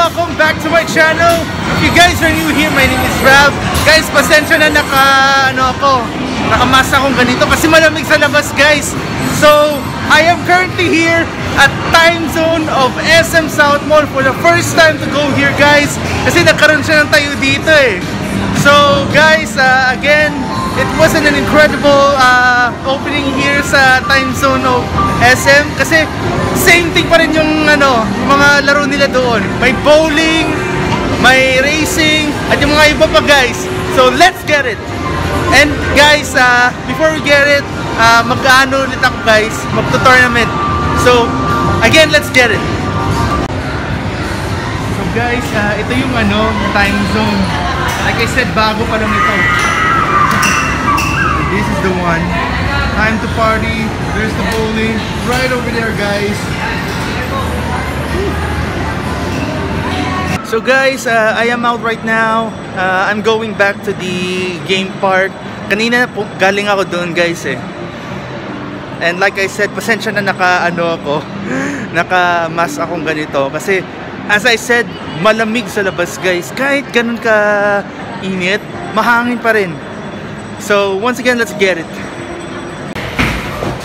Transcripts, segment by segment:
welcome back to my channel. If you guys are new here, my name is Rav. Guys, pasensya na nakamas akong ganito kasi malamig sa labas, guys. So, I am currently here at time zone of SM South Mall for the first time to go here, guys. Kasi nagkaroon siya ng tayo dito eh. So, guys, again, it was an incredible opening here sa time zone of SM kasi same thing pa rin yung mga laro nila doon. May bowling, may racing, at yung mga iba pa, guys. So let's get it. And guys, before we get it, mag-ano ulit ako, guys, magto-tournament. So again, let's get it. So guys, ito yung time zone. Like I said, bago pa lang ito. This is the one. Time to party. There's the bowling right over there, guys. So guys, I am out right now. I'm going back to the game park. Kanina po galing ako doon, guys eh. And like I said, pasensya na naka-mask akong ganito kasi as I said, malamig sa labas, guys. Kahit ganun ka init, mahangin pa rin. So once again, let's get it.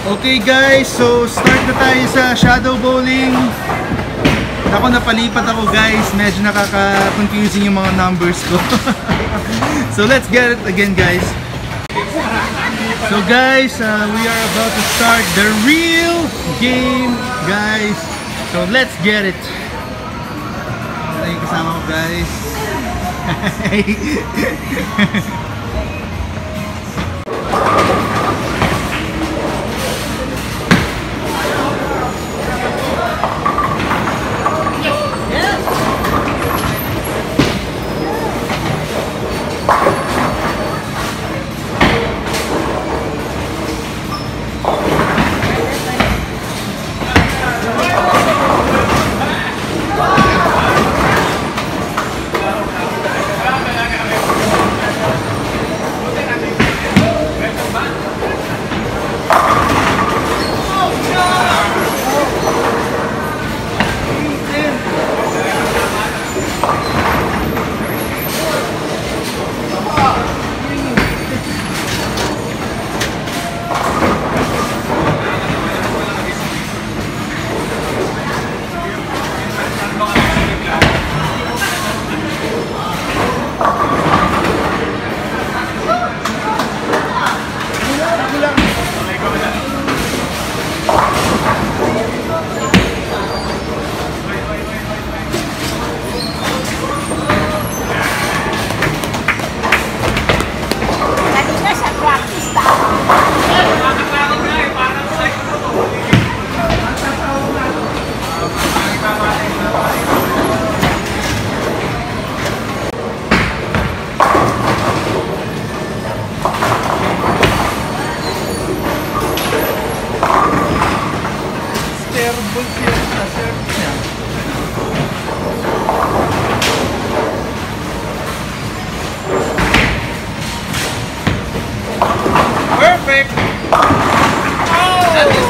Okay guys, so start na tayo sa shadow bowling. Ako napalipat ako, guys. Medyo nakaka-confusing yung mga numbers ko. So let's get it again, guys. So guys, we are about to start the real game, guys. So let's get it. Ito yung kasama ko, guys. Perfect! Oh! That is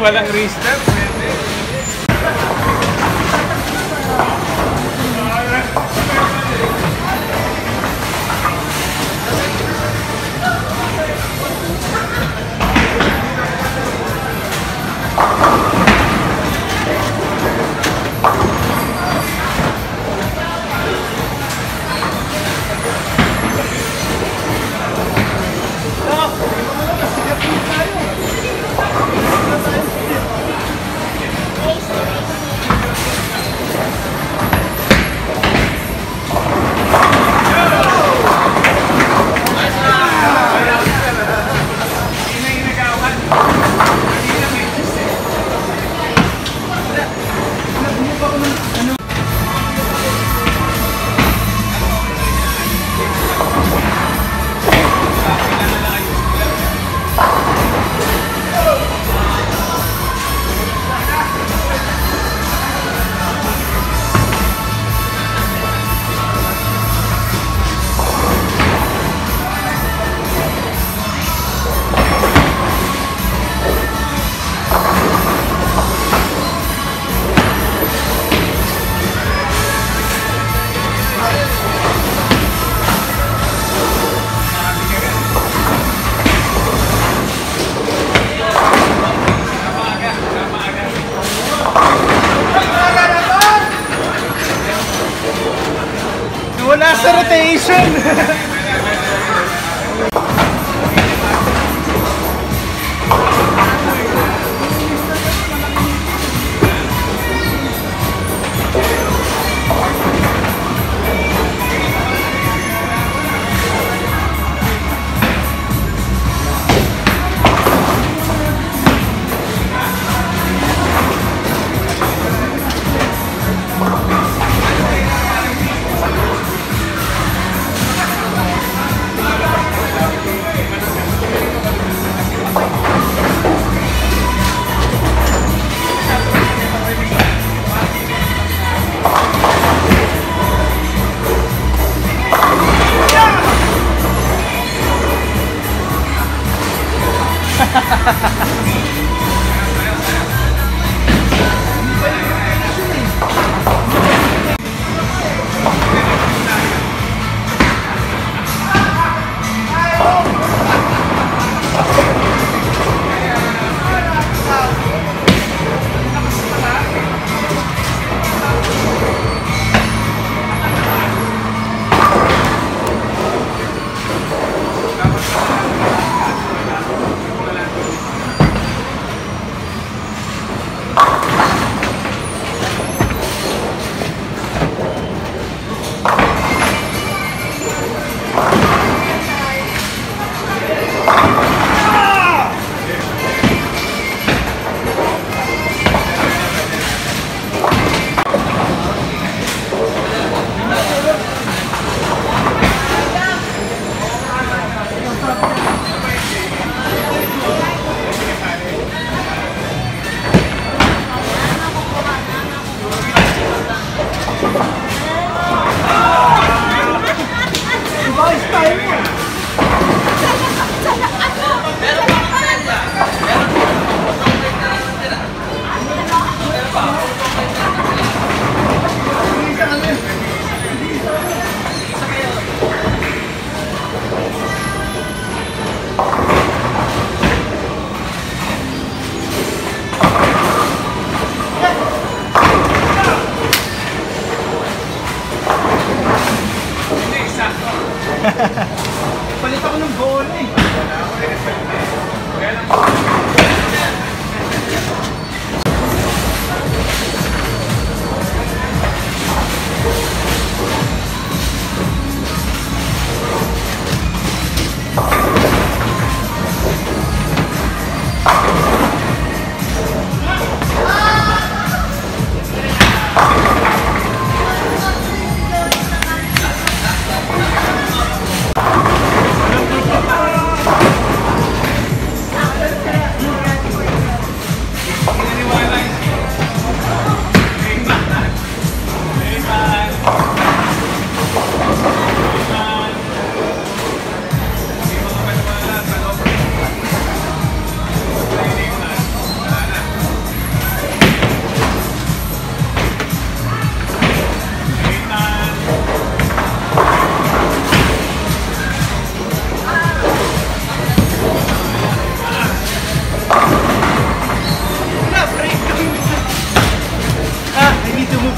walang restart, pwede. Wala sa rotation.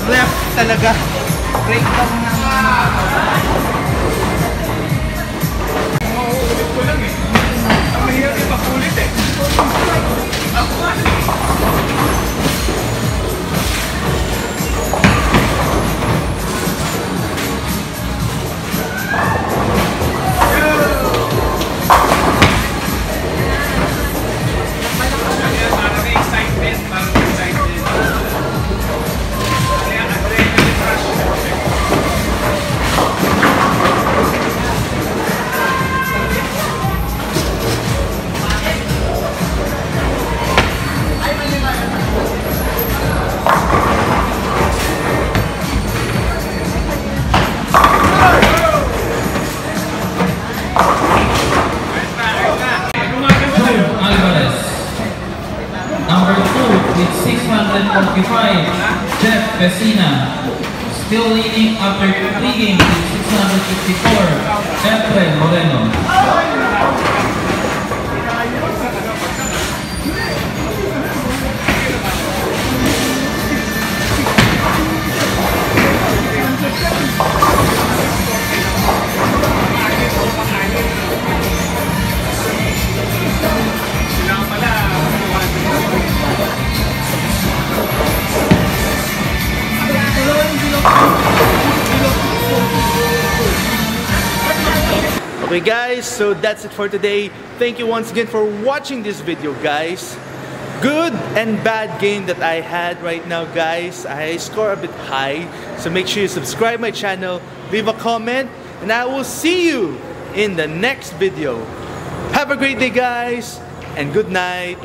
left talaga. Breakdown ng Ulit ko lang eh. Ang mahirap yung makulit eh. Number 2 with 645, Jeff Pesina. Still leading after 3 games with 654, Efren Moreno. Okay guys, so that's it for today. Thank you once again for watching this video, guys. Good and bad game that I had right now, guys. I score a bit high, so make sure you subscribe my channel, leave a comment, and I will see you in the next video. Have a great day, guys, and good night.